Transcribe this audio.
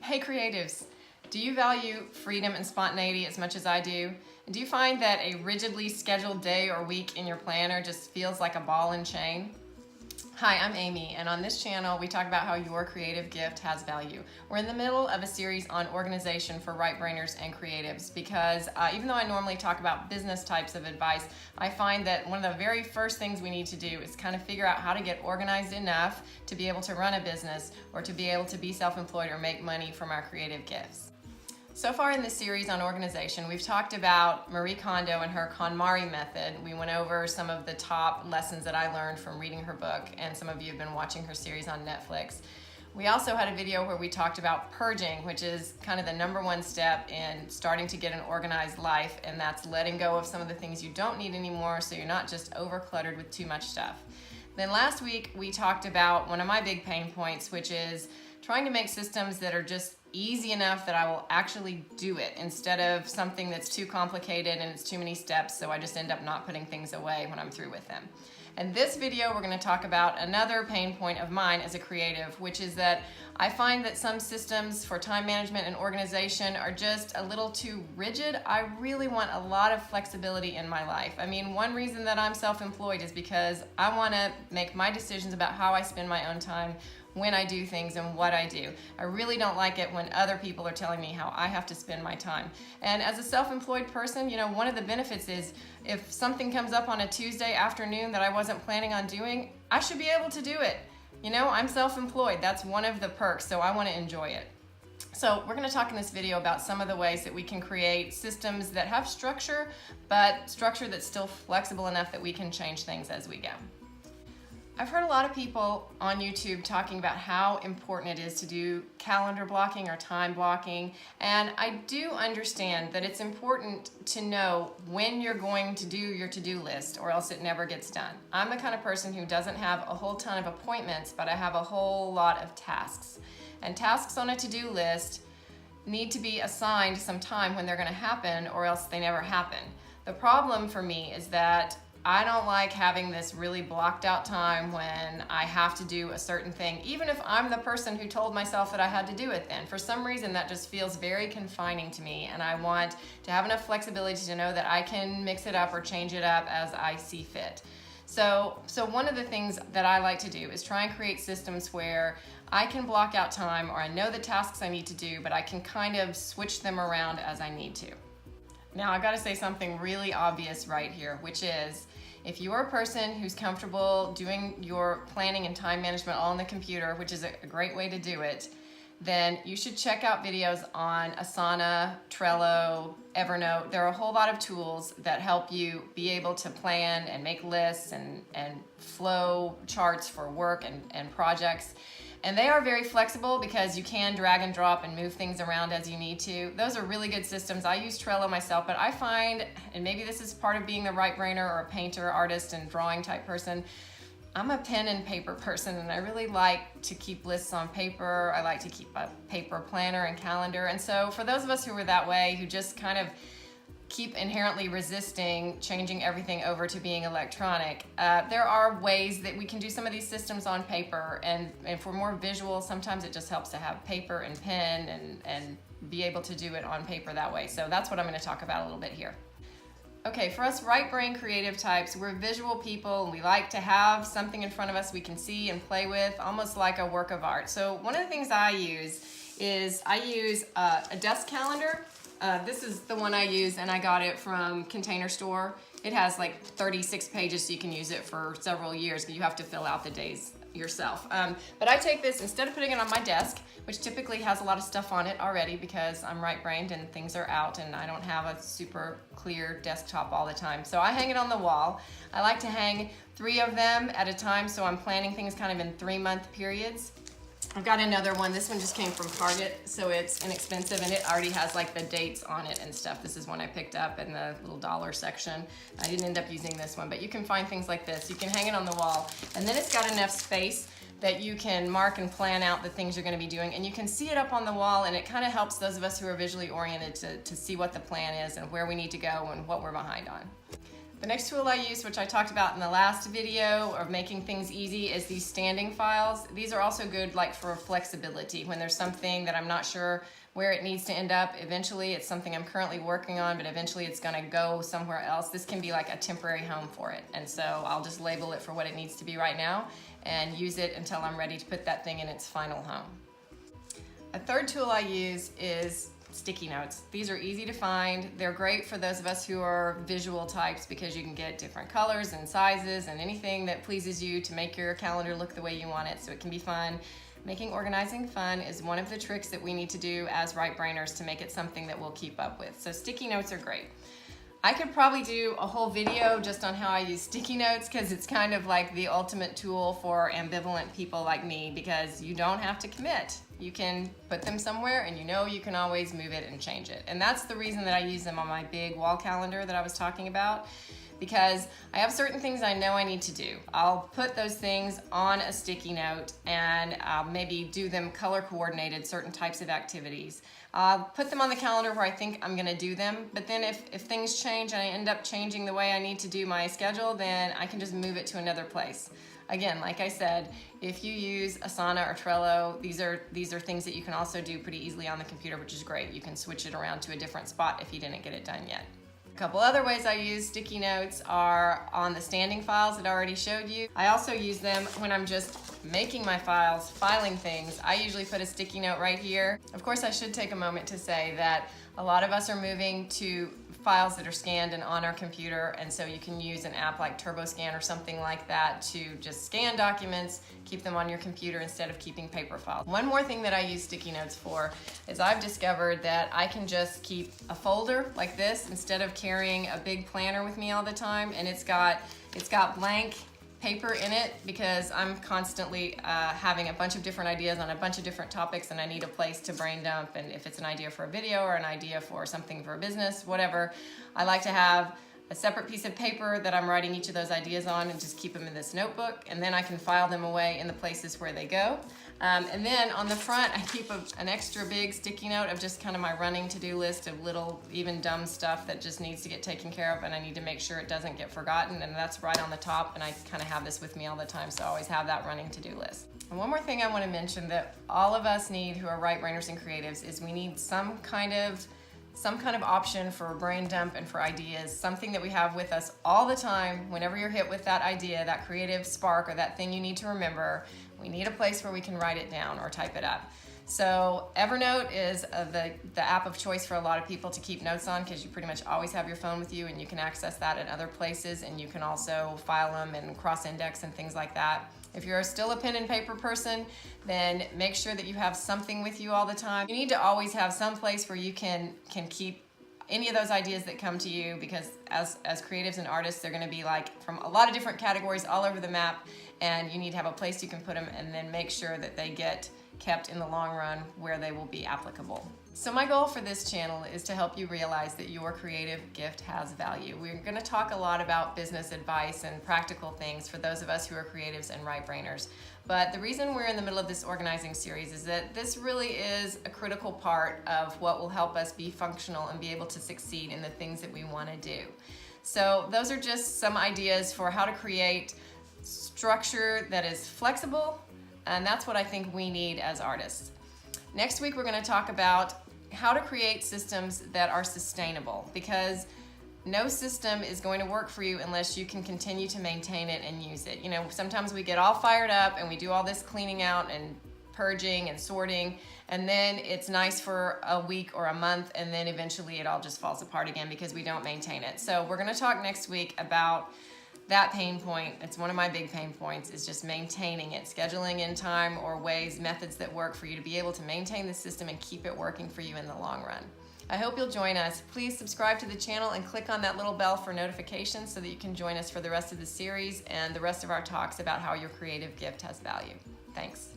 Hey creatives, do you value freedom and spontaneity as much as I do? And do you find that a rigidly scheduled day or week in your planner just feels like a ball and chain? Hi, I'm Amy, and on this channel we talk about how your creative gift has value. We're in the middle of a series on organization for right-brainers and creatives because even though I normally talk about business types of advice, I find that one of the very first things we need to do is kind of figure out how to get organized enough to be able to run a business or to be able to be self-employed or make money from our creative gifts. So far in this series on organization, we've talked about Marie Kondo and her KonMari method. We went over some of the top lessons that I learned from reading her book, and some of you have been watching her series on Netflix. We also had a video where we talked about purging, which is kind of the #1 step in starting to get an organized life, and that's letting go of some of the things you don't need anymore so you're not just overcluttered with too much stuff. Then last week we talked about one of my big pain points, which is trying to make systems that are just easy enough that I will actually do it instead of something that's too complicated and it's too many steps, so I just end up not putting things away when I'm through with them. In this video, we're going to talk about another pain point of mine as a creative, which is that I find that some systems for time management and organization are just a little too rigid. I really want a lot of flexibility in my life. I mean, one reason that I'm self-employed is because I want to make my decisions about how I spend my own time, when I do things, and what I do. I really don't like it when other people are telling me how I have to spend my time. And as a self-employed person, you know, one of the benefits is if something comes up on a Tuesday afternoon that I wasn't planning on doing, I should be able to do it. You know, I'm self-employed. That's one of the perks, so I want to enjoy it. So we're going to talk in this video about some of the ways that we can create systems that have structure, but structure that's still flexible enough that we can change things as we go. I've heard a lot of people on YouTube talking about how important it is to do calendar blocking or time blocking, and I do understand that it's important to know when you're going to do your to-do list or else it never gets done. I'm the kind of person who doesn't have a whole ton of appointments, but I have a whole lot of tasks. And tasks on a to-do list need to be assigned some time when they're going to happen or else they never happen. The problem for me is that I don't like having this really blocked out time when I have to do a certain thing, even if I'm the person who told myself that I had to do it then. For some reason, that just feels very confining to me, and I want to have enough flexibility to know that I can mix it up or change it up as I see fit. So one of the things that I like to do is try and create systems where I can block out time, or I know the tasks I need to do, but I can kind of switch them around as I need to. Now, I've got to say something really obvious right here, which is if you're a person who's comfortable doing your planning and time management all on the computer, which is a great way to do it, then you should check out videos on Asana, Trello, Evernote. There are a whole lot of tools that help you be able to plan and make lists and flow charts for work and projects. And they are very flexible because you can drag and drop and move things around as you need to. Those are really good systems. I use Trello myself, but I find, and maybe this is part of being a right-brainer or a painter, artist, and drawing type person, I'm a pen and paper person, and I really like to keep lists on paper. I like to keep a paper planner and calendar. And so for those of us who are that way, who just kind of keep inherently resisting changing everything over to being electronic, there are ways that we can do some of these systems on paper, and if we're more visual, sometimes it just helps to have paper and pen and be able to do it on paper that way. So that's what I'm going to talk about a little bit here. Okay, for us right brain creative types, we're visual people, and we like to have something in front of us we can see and play with, almost like a work of art. So one of the things I use is a desk calendar. This is the one I use, and I got it from Container Store. It has like 36 pages, so you can use it for several years, but you have to fill out the days yourself. But I take this, instead of putting it on my desk, which typically has a lot of stuff on it already because I'm right-brained and things are out and I don't have a super clear desktop all the time. So I hang it on the wall. I like to hang 3 of them at a time, so I'm planning things kind of in 3-month periods. I've got another one. This one just came from Target, so it's inexpensive, and it already has like the dates on it and stuff. This is one I picked up in the little dollar section. I didn't end up using this one, but you can find things like this. You can hang it on the wall, and then it's got enough space that you can mark and plan out the things you're going to be doing, and you can see it up on the wall, and it kind of helps those of us who are visually oriented to see what the plan is and where we need to go and what we're behind on. The next tool I use, which I talked about in the last video of making things easy, is these standing files. These are also good like for flexibility. When there's something that I'm not sure where it needs to end up, eventually it's something I'm currently working on, but eventually it's gonna go somewhere else. This can be like a temporary home for it. And so I'll just label it for what it needs to be right now and use it until I'm ready to put that thing in its final home. A third tool I use is sticky notes. These are easy to find. They're great for those of us who are visual types because you can get different colors and sizes and anything that pleases you to make your calendar look the way you want it, so it can be fun. Making organizing fun is one of the tricks that we need to do as right-brainers to make it something that we'll keep up with. So sticky notes are great. I could probably do a whole video just on how I use sticky notes because it's kind of like the ultimate tool for ambivalent people like me, because you don't have to commit. You can put them somewhere and you know you can always move it and change it. And that's the reason that I use them on my big wall calendar that I was talking about, because I have certain things I know I need to do. I'll put those things on a sticky note and maybe do them color coordinated, certain types of activities. I'll put them on the calendar where I think I'm gonna do them, but then if things change and I end up changing the way I need to do my schedule, then I can just move it to another place. Again, like I said, if you use Asana or Trello, these are things that you can also do pretty easily on the computer, which is great. You can switch it around to a different spot if you didn't get it done yet. A couple other ways I use sticky notes are on the standing files that I already showed you. I also use them when I'm just making my files, filing things. I usually put a sticky note right here. Of course, I should take a moment to say that a lot of us are moving to files that are scanned and on our computer, and so you can use an app like TurboScan or something like that to just scan documents, keep them on your computer instead of keeping paper files. One more thing that I use sticky notes for is I've discovered that I can just keep a folder like this instead of carrying a big planner with me all the time, and it's got blank paper in it because I'm constantly having a bunch of different ideas on a bunch of different topics, and I need a place to brain dump. And if it's an idea for a video or an idea for something for a business, whatever, I like to have a separate piece of paper that I'm writing each of those ideas on and just keep them in this notebook, and then I can file them away in the places where they go. And then on the front, I keep an extra big sticky note of just kind of my running to-do list of little, even dumb stuff that just needs to get taken care of, and I need to make sure it doesn't get forgotten, and that's right on the top, and I kind of have this with me all the time, so I always have that running to-do list. And one more thing I want to mention that all of us need who are right-brainers and creatives is we need some kind of option for a brain dump and for ideas, something that we have with us all the time. Whenever you're hit with that idea, that creative spark, or that thing you need to remember, we need a place where we can write it down or type it up. So Evernote is the app of choice for a lot of people to keep notes on, because you pretty much always have your phone with you and you can access that at other places, and you can also file them and cross-index and things like that. If you're still a pen and paper person, then make sure that you have something with you all the time. You need to always have some place where you can keep any of those ideas that come to you, because as creatives and artists, they're gonna be like from a lot of different categories all over the map, and you need to have a place you can put them, and then make sure that they get kept in the long run where they will be applicable. So my goal for this channel is to help you realize that your creative gift has value. We're going to talk a lot about business advice and practical things for those of us who are creatives and right-brainers. But the reason we're in the middle of this organizing series is that this really is a critical part of what will help us be functional and be able to succeed in the things that we want to do. So those are just some ideas for how to create structure that is flexible, and that's what I think we need as artists. Next week, we're going to talk about how to create systems that are sustainable, because no system is going to work for you unless you can continue to maintain it and use it. You know, sometimes we get all fired up and we do all this cleaning out and purging and sorting, and then it's nice for a week or a month, and then eventually it all just falls apart again because we don't maintain it. So we're going to talk next week about that pain point. It's one of my big pain points, is just maintaining it, scheduling in time or ways, methods that work for you to be able to maintain the system and keep it working for you in the long run. I hope you'll join us. Please subscribe to the channel and click on that little bell for notifications so that you can join us for the rest of the series and the rest of our talks about how your creative gift has value. Thanks.